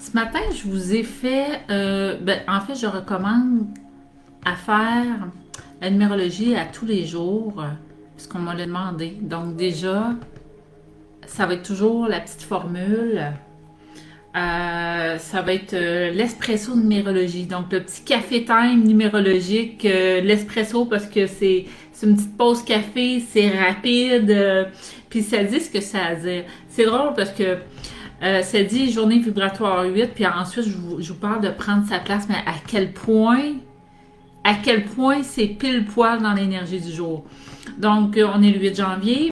Ce matin, je vous ai fait, en fait, je recommande à faire la numérologie à tous les jours, puisqu'on m'a le demandé. Donc déjà, ça va être toujours la petite formule. Ça va être l'espresso numérologie. Donc le petit café time numérologique, l'espresso parce que c'est une petite pause café, c'est rapide, puis ça dit ce que ça a à dire. C'est drôle parce que ça dit journée vibratoire 8, puis ensuite je vous parle de prendre sa place, mais à quel point c'est pile poil dans l'énergie du jour. Donc, on est le 8 janvier.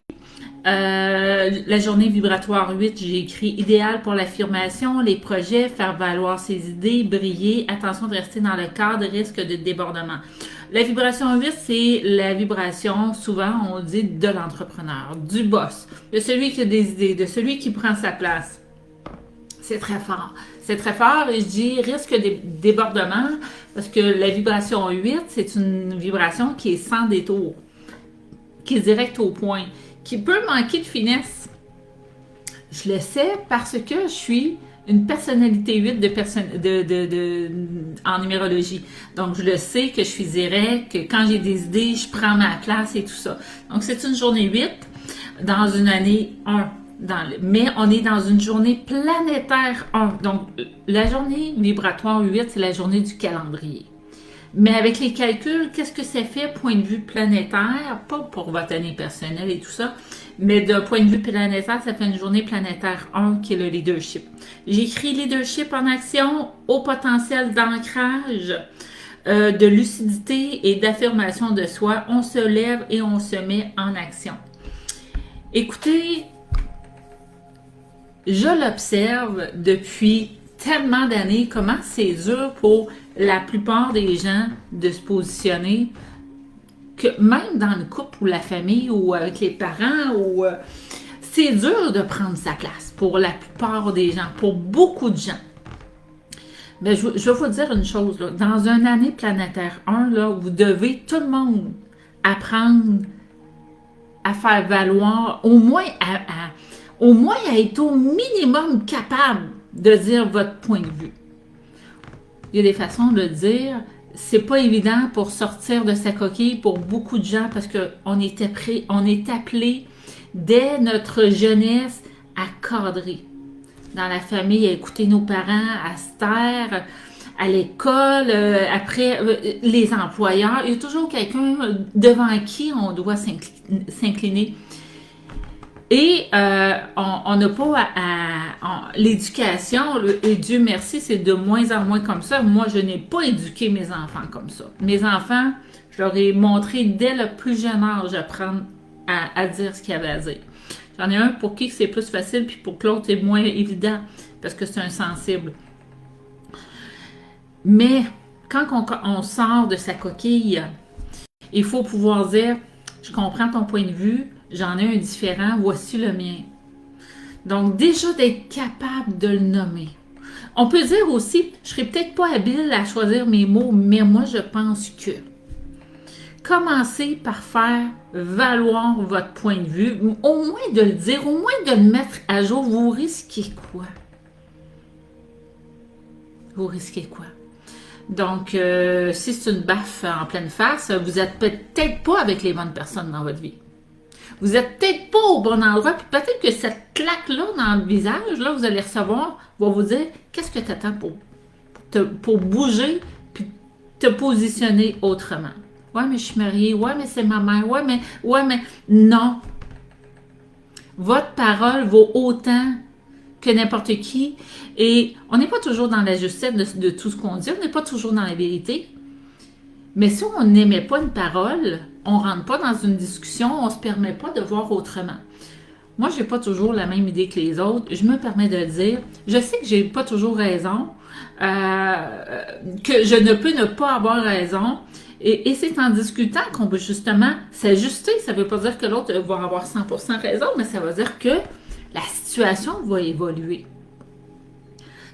La journée vibratoire 8, j'ai écrit idéal pour l'affirmation, les projets, faire valoir ses idées, briller, attention de rester dans le cadre, risque de débordement. La vibration 8, c'est la vibration, souvent on dit, de l'entrepreneur, du boss, de celui qui a des idées, de celui qui prend sa place. C'est très fort. C'est très fort et je dis risque de débordement parce que la vibration 8, c'est une vibration qui est sans détour, qui est directe au point, qui peut manquer de finesse. Je le sais parce que je suis une personnalité 8 en numérologie. Donc, je le sais que je suis direct, que quand j'ai des idées, je prends ma place et tout ça. Donc, c'est une journée 8 dans une année 1. Mais on est dans une journée planétaire 1. Donc, la journée vibratoire 8, c'est la journée du calendrier. Mais avec les calculs, qu'est-ce que ça fait point de vue planétaire? Pas pour votre année personnelle et tout ça, mais d'un point de vue planétaire, ça fait une journée planétaire 1 qui est le leadership. J'écris leadership en action, au potentiel d'ancrage, de lucidité et d'affirmation de soi. On se lève et on se met en action. Écoutez, je l'observe depuis tellement d'années comment c'est dur pour la plupart des gens de se positionner, que même dans le couple ou la famille ou avec les parents, c'est dur de prendre sa place pour la plupart des gens, pour beaucoup de gens. Mais je vais vous dire une chose, là, dans une année planétaire 1, là, vous devez tout le monde apprendre à faire valoir, au moins à être au minimum capable de dire votre point de vue. Il y a des façons de le dire. C'est pas évident pour sortir de sa coquille pour beaucoup de gens parce qu'on est appelé dès notre jeunesse à cadrer. Dans la famille, à écouter nos parents, à se taire, à l'école, après les employeurs. Il y a toujours quelqu'un devant qui on doit s'incliner. Et on n'a pas l'éducation, et Dieu merci, c'est de moins en moins comme ça. Moi, je n'ai pas éduqué mes enfants comme ça. Mes enfants, je leur ai montré dès le plus jeune âge apprendre à dire ce qu'il y avait à dire. J'en ai un pour qui c'est plus facile, puis pour que l'autre c'est moins évident, parce que c'est un sensible. Mais quand on sort de sa coquille, il faut pouvoir dire, je comprends ton point de vue, j'en ai un différent, voici le mien. Donc, déjà d'être capable de le nommer. On peut dire aussi, je serais peut-être pas habile à choisir mes mots, mais moi, je pense que. Commencez par faire valoir votre point de vue, au moins de le dire, au moins de le mettre à jour. Vous risquez quoi? Vous risquez quoi? Donc, si c'est une baffe en pleine face, vous n'êtes peut-être pas avec les bonnes personnes dans votre vie. Vous n'êtes peut-être pas au bon endroit, puis peut-être que cette claque-là dans le visage, là, vous allez recevoir, va vous dire qu'est-ce que tu attends pour bouger, puis te positionner autrement. Ouais, mais je suis mariée, ouais, mais c'est ma mère, ouais, mais non. Votre parole vaut autant que n'importe qui, et on n'est pas toujours dans la justesse de tout ce qu'on dit, on n'est pas toujours dans la vérité. Mais si on n'aimait pas une parole, on ne rentre pas dans une discussion, on ne se permet pas de voir autrement. Moi, je n'ai pas toujours la même idée que les autres. Je me permets de le dire. Je sais que je n'ai pas toujours raison, que je ne peux ne pas avoir raison. Et c'est en discutant qu'on peut justement s'ajuster. Ça ne veut pas dire que l'autre va avoir 100% raison, mais ça veut dire que la situation va évoluer.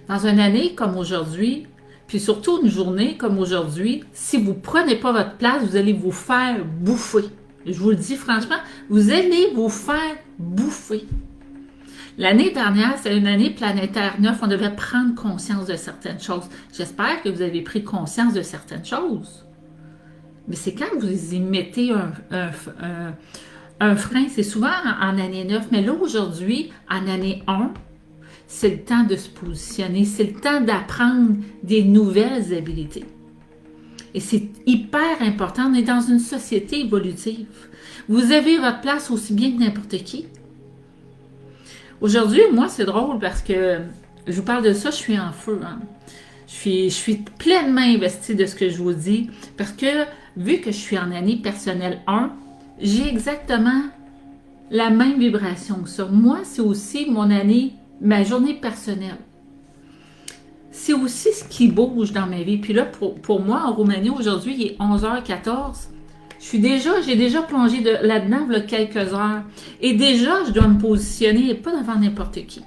Dans une année comme aujourd'hui, puis surtout une journée comme aujourd'hui, si vous ne prenez pas votre place, vous allez vous faire bouffer. Je vous le dis franchement, vous allez vous faire bouffer. L'année dernière, c'est une année planétaire 9. On devait prendre conscience de certaines choses. J'espère que vous avez pris conscience de certaines choses. Mais c'est quand vous y mettez un frein, c'est souvent en année 9. Mais là, aujourd'hui, en année 1, c'est le temps de se positionner. C'est le temps d'apprendre des nouvelles habiletés. Et c'est hyper important. On est dans une société évolutive. Vous avez votre place aussi bien que n'importe qui. Aujourd'hui, moi, c'est drôle parce que je vous parle de ça, je suis en feu. Hein. Je suis pleinement investie de ce que je vous dis parce que vu que je suis en année personnelle 1, j'ai exactement la même vibration que ça. Moi, c'est aussi mon année, ma journée personnelle. C'est aussi ce qui bouge dans ma vie. Puis là, pour moi, en Roumanie, aujourd'hui, il est 11h14. J'ai déjà plongé là-dedans il y a quelques heures. Et déjà, je dois me positionner, pas devant n'importe qui.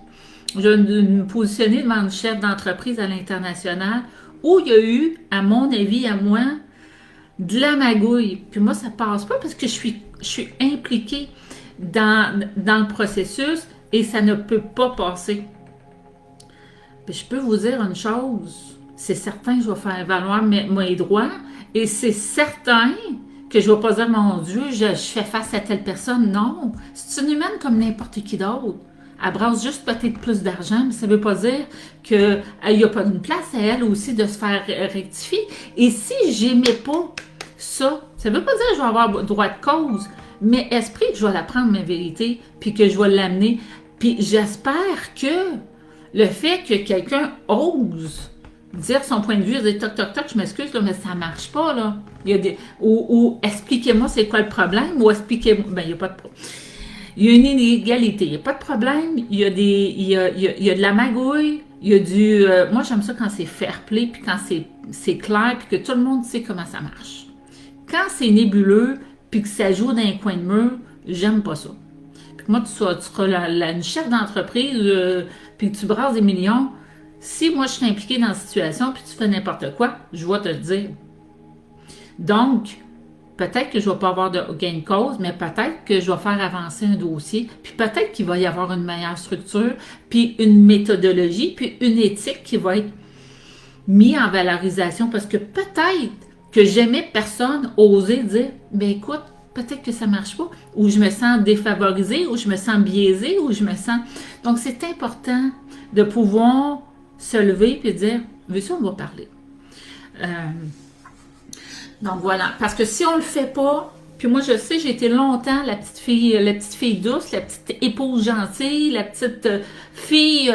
Je dois me positionner devant une chef d'entreprise à l'international où il y a eu, à mon avis, à moi, de la magouille. Puis moi, ça passe pas parce que je suis impliquée dans le processus et ça ne peut pas passer. Puis je peux vous dire une chose, c'est certain que je vais faire valoir mes droits et c'est certain que je ne vais pas dire, mon Dieu, je fais face à telle personne. Non, c'est une humaine comme n'importe qui d'autre. Elle brasse juste peut-être plus d'argent, mais ça ne veut pas dire qu'il n'y a pas une place à elle aussi de se faire rectifier. Et si j'aimais pas ça ne veut pas dire que je vais avoir droit de cause, mais esprit que je vais l'apprendre ma vérité, puis que je vais l'amener. Puis j'espère que le fait que quelqu'un ose dire son point de vue, dire toc toc toc, je m'excuse, là, mais ça marche pas, là. Il y a ou expliquez-moi c'est quoi le problème, ou expliquez-moi. Ben, il n'y a pas de problème. Il y a une inégalité, il n'y a pas de problème, il y a de la magouille, il y a du. Moi, j'aime ça quand c'est fair play, puis quand c'est clair, puis que tout le monde sait comment ça marche. Quand c'est nébuleux, puis que ça joue dans un coin de mur, j'aime pas ça. Puis que moi, tu seras une chef d'entreprise, puis que tu brasses des millions. Si moi, je suis impliquée dans la situation, puis tu fais n'importe quoi, je vais te le dire. Donc, peut-être que je ne vais pas avoir de gain de cause, mais peut-être que je vais faire avancer un dossier, puis peut-être qu'il va y avoir une meilleure structure, puis une méthodologie, puis une éthique qui va être mise en valorisation, parce que peut-être que jamais personne osé dire, ben écoute, peut-être que ça ne marche pas, ou je me sens défavorisée, ou je me sens biaisée, ou je me sens... Donc, c'est important de pouvoir se lever et dire, veux-tu, on va parler. Donc, voilà. Parce que si on ne le fait pas, puis moi, je sais, j'ai été longtemps la petite fille douce, la petite épouse gentille, la petite fille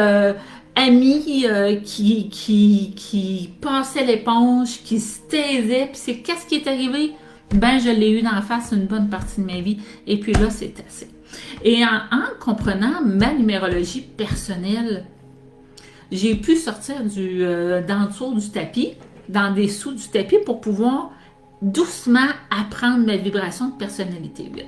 amie qui passait l'éponge, qui se taisait, puis c'est qu'est-ce qui est arrivé? Ben, je l'ai eu d'en face une bonne partie de ma vie, et puis là, c'est assez. Et en comprenant ma numérologie personnelle, j'ai pu sortir d'en dessous du tapis, dans des sous du tapis, pour pouvoir doucement apprendre ma vibration de personnalité 8.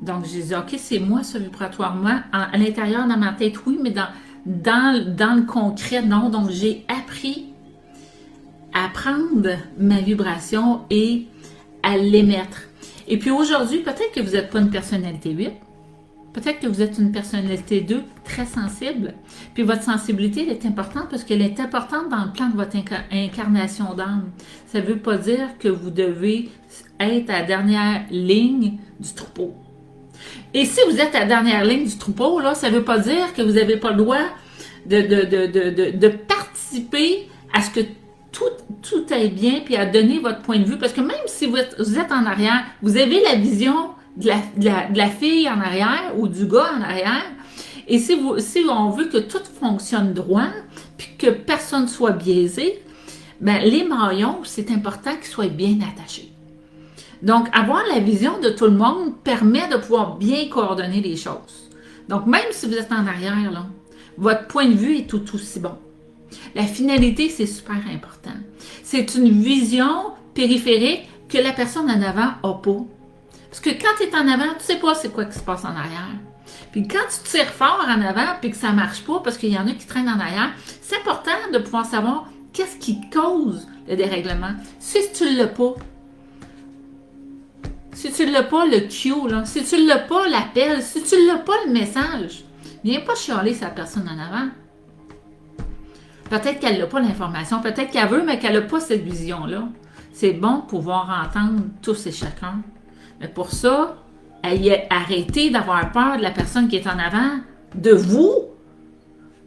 Donc, j'ai dit, OK, c'est moi, ce vibratoire, moi. À l'intérieur, dans ma tête, oui, mais dans le concret, non. Donc, j'ai appris à prendre ma vibration et à l'émettre. Et puis aujourd'hui, peut-être que vous n'êtes pas une personnalité 8, peut-être que vous êtes une personnalité 2 très sensible, puis votre sensibilité elle est importante parce qu'elle est importante dans le plan de votre incarnation d'âme. Ça ne veut pas dire que vous devez être à la dernière ligne du troupeau. Et si vous êtes à la dernière ligne du troupeau, là, ça ne veut pas dire que vous n'avez pas le droit de participer à ce que tout aille bien, puis à donner votre point de vue, parce que même si vous êtes en arrière, vous avez la vision de la fille en arrière ou du gars en arrière, et si on veut que tout fonctionne droit, puis que personne ne soit biaisé, ben les maillons, c'est important qu'ils soient bien attachés. Donc, avoir la vision de tout le monde permet de pouvoir bien coordonner les choses. Donc, même si vous êtes en arrière, là, votre point de vue est tout aussi bon. La finalité, c'est super important. C'est une vision périphérique que la personne en avant n'a pas. Parce que quand tu es en avant, tu ne sais pas c'est quoi qui se passe en arrière. Puis quand tu tires fort en avant puis que ça ne marche pas parce qu'il y en a qui traînent en arrière, c'est important de pouvoir savoir qu'est-ce qui cause le dérèglement. Si tu ne l'as pas, si tu ne l'as pas le cue, là, si tu ne l'as pas l'appel, si tu ne l'as pas le message, Viens pas chialer sa personne en avant. Peut-être qu'elle n'a pas l'information, peut-être qu'elle veut, mais qu'elle n'a pas cette vision-là. C'est bon de pouvoir entendre tous et chacun. Mais pour ça, arrêtez d'avoir peur de la personne qui est en avant, de vous,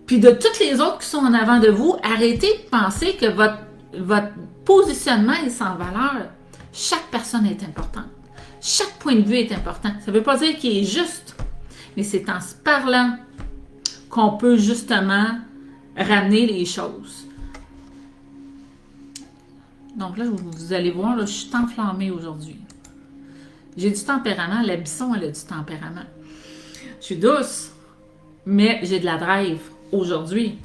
puis de toutes les autres qui sont en avant de vous. Arrêtez de penser que votre positionnement est sans valeur. Chaque personne est importante. Chaque point de vue est important. Ça ne veut pas dire qu'il est juste, mais c'est en se parlant qu'on peut justement ramener les choses. Donc là, vous allez voir, là, je suis enflammée aujourd'hui. J'ai du tempérament. La Bisson, elle a du tempérament. Je suis douce, mais j'ai de la drive aujourd'hui.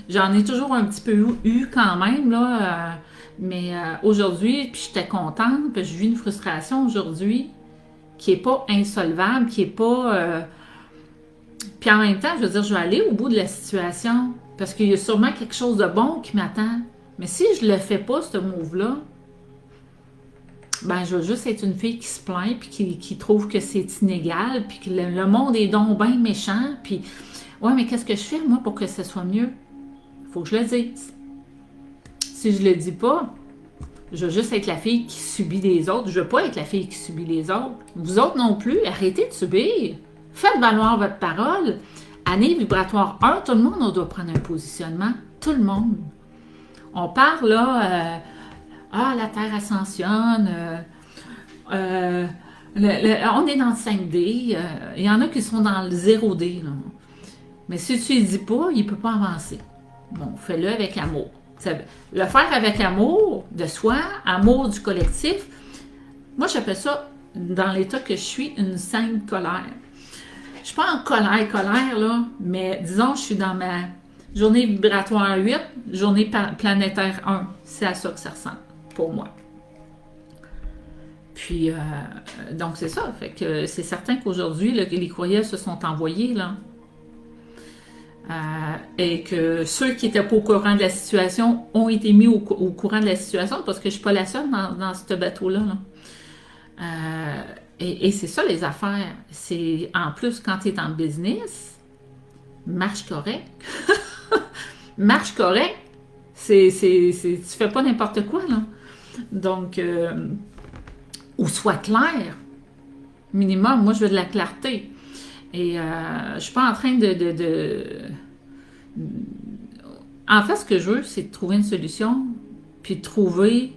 J'en ai toujours un petit peu eu quand même, là, mais aujourd'hui, puis j'étais contente, puis je vis une frustration aujourd'hui qui n'est pas insolvable, qui n'est pas... Puis en même temps, je veux dire, je vais aller au bout de la situation, parce qu'il y a sûrement quelque chose de bon qui m'attend. Mais si je le fais pas, ce move-là, ben je vais juste être une fille qui se plaint, puis qui trouve que c'est inégal, puis que le monde est donc bien méchant, puis... Ouais, mais qu'est-ce que je fais, moi, pour que ce soit mieux? Il faut que je le dise. Si je le dis pas, je vais juste être la fille qui subit les autres. Je veux pas être la fille qui subit les autres. Vous autres non plus, arrêtez de subir. Faites valoir votre parole. Année vibratoire 1, tout le monde, on doit prendre un positionnement. Tout le monde. On parle, là, la Terre ascensionne, on est dans le 5D, il y en a qui sont dans le 0D, là. Mais si tu ne dis pas, il ne peut pas avancer. Bon, fais-le avec amour. Le faire avec amour de soi, amour du collectif, moi j'appelle ça, dans l'état que je suis, une sainte colère. Je ne suis pas en colère, là, mais disons, je suis dans ma journée vibratoire 8, journée planétaire 1. C'est à ça que ça ressemble, pour moi. Puis, donc c'est ça. Fait que c'est certain qu'aujourd'hui, les courriels se sont envoyés, là. Et que ceux qui n'étaient pas au courant de la situation ont été mis au courant de la situation, parce que je ne suis pas la seule dans ce bateau-là. Là. Et c'est ça les affaires. C'est en plus, quand tu es en business, marche correct. Marche correct. Tu fais pas n'importe quoi, là. Donc, ou soit clair. Minimum, moi je veux de la clarté. Et je suis pas en train En fait, ce que je veux, c'est de trouver une solution, puis de trouver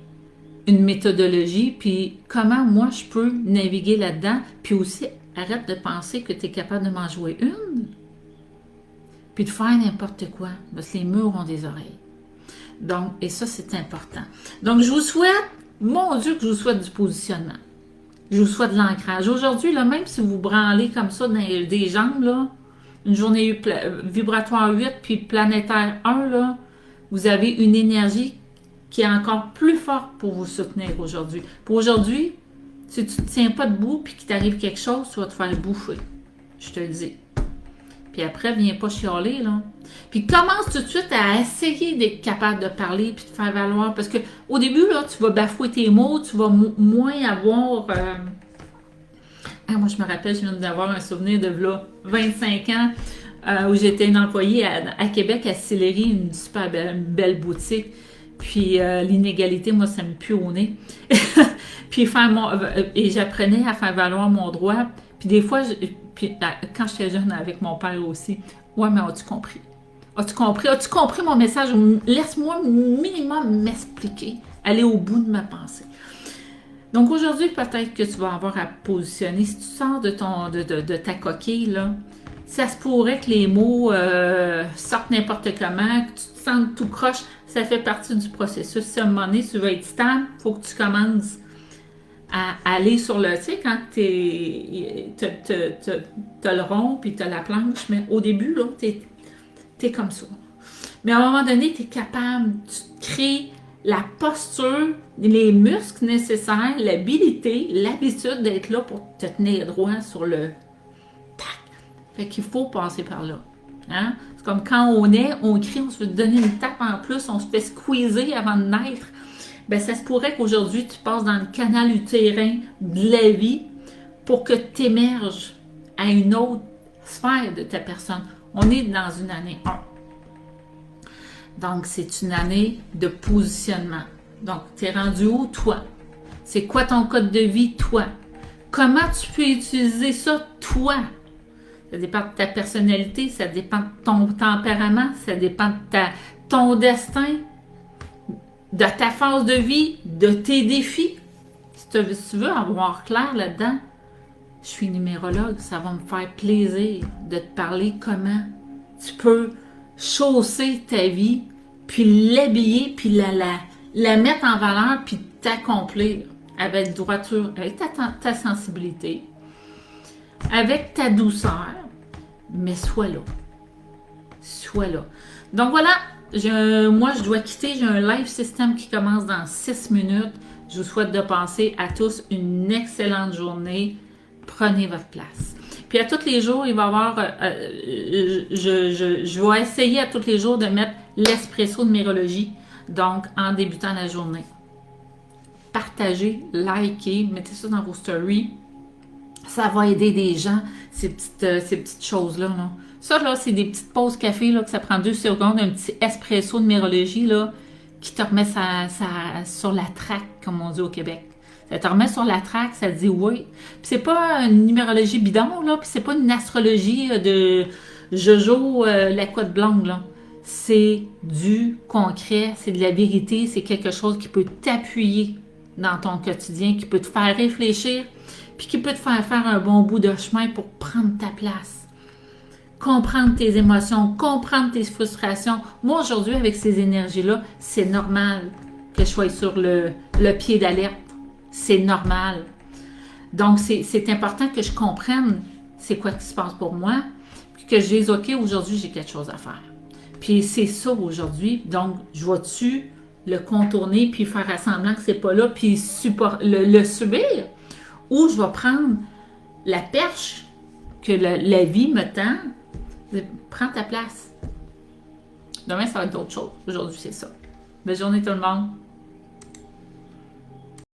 une méthodologie, puis comment moi je peux naviguer là-dedans, puis aussi arrête de penser que tu es capable de m'en jouer une, puis de faire n'importe quoi, parce que les murs ont des oreilles. Donc, et ça, c'est important. Donc, je vous souhaite, mon Dieu, que je vous souhaite du positionnement. Je vous souhaite de l'ancrage. Aujourd'hui, là, même si vous branlez comme ça dans des jambes, là, une journée vibratoire 8 puis planétaire 1, là, vous avez une énergie qui est encore plus forte pour vous soutenir aujourd'hui. Pour aujourd'hui, si tu ne te tiens pas debout puis qu'il t'arrive quelque chose, tu vas te faire bouffer. Je te le dis. Puis après, viens pas chialer, là. Puis commence tout de suite à essayer d'être capable de parler puis de faire valoir. Parce que au début, là, tu vas bafouer tes mots, tu vas moins avoir... moi, je me rappelle, je viens d'avoir un souvenir de là, 25 ans, où j'étais une employée à Québec, à Sillery, une super belle boutique. Puis l'inégalité, moi, ça me pue au nez. Puis et j'apprenais à faire valoir mon droit. Puis des fois, quand j'étais jeune avec mon père aussi, ouais, mais as-tu compris? As-tu compris? As-tu compris mon message? Laisse-moi minimum m'expliquer, aller au bout de ma pensée. Donc aujourd'hui, peut-être que tu vas avoir à positionner. Si tu sors de ta coquille, là, ça se pourrait que les mots sortent n'importe comment, que tu te sentes tout croche. Ça fait partie du processus. Si à un moment donné, tu veux être stable, il faut que tu commences à aller sur le... Tu sais, quand t'as le rond puis t'as la planche, mais au début, là, t'es comme ça. Mais à un moment donné, t'es capable, tu crées la posture, les muscles nécessaires, l'habilité, l'habitude d'être là pour te tenir droit sur le tac. Fait qu'il faut passer par là. Hein? C'est comme quand on naît, on crie, on se fait donner une tape en plus, on se fait squeezer avant de naître. Ben, ça se pourrait qu'aujourd'hui, tu passes dans le canal utérin de la vie pour que tu émerges à une autre sphère de ta personne. On est dans une année 1. Donc, c'est une année de positionnement. Donc, tu es rendu où, toi? C'est quoi ton code de vie, toi? Comment tu peux utiliser ça, toi? Ça dépend de ta personnalité, ça dépend de ton tempérament, ça dépend de ton destin, de ta phase de vie, de tes défis. Si tu veux avoir clair là-dedans, je suis numérologue, ça va me faire plaisir de te parler comment tu peux chausser ta vie, puis l'habiller, puis la mettre en valeur, puis t'accomplir avec droiture, avec ta sensibilité, avec ta douceur, mais sois là. Sois là. Donc voilà, moi je dois quitter, j'ai un live system qui commence dans 6 minutes. Je vous souhaite de passer à tous une excellente journée. Prenez votre place. Puis à tous les jours, il va y avoir, je vais essayer à tous les jours de mettre l'espresso numérologie, donc en débutant la journée. Partagez, likez, mettez ça dans vos stories. Ça va aider des gens, ces petites choses-là. Là. Ça, là, c'est des petites pauses café, là, que ça prend 2 secondes, un petit espresso numérologie, là, qui te remet sur la traque, comme on dit au Québec. Ça te remet sur la traque, ça te dit oui. Puis c'est pas une numérologie bidon, là, puis c'est pas une astrologie de Jojo, la couette blonde, là. C'est du concret, c'est de la vérité, c'est quelque chose qui peut t'appuyer dans ton quotidien, qui peut te faire réfléchir, puis qui peut te faire faire un bon bout de chemin pour prendre ta place. Comprendre tes émotions, comprendre tes frustrations. Moi, aujourd'hui, avec ces énergies-là, c'est normal que je sois sur le pied d'alerte. C'est normal. Donc, c'est important que je comprenne c'est quoi qui se passe pour moi, puis que je dise, OK, aujourd'hui, j'ai quelque chose à faire. Puis c'est ça aujourd'hui. Donc, je vais-tu le contourner, puis faire semblant que c'est pas là, puis le subir, ou je vais prendre la perche que la vie me tend. Prends ta place. Demain, ça va être d'autres choses. Aujourd'hui, c'est ça. Belle journée tout le monde.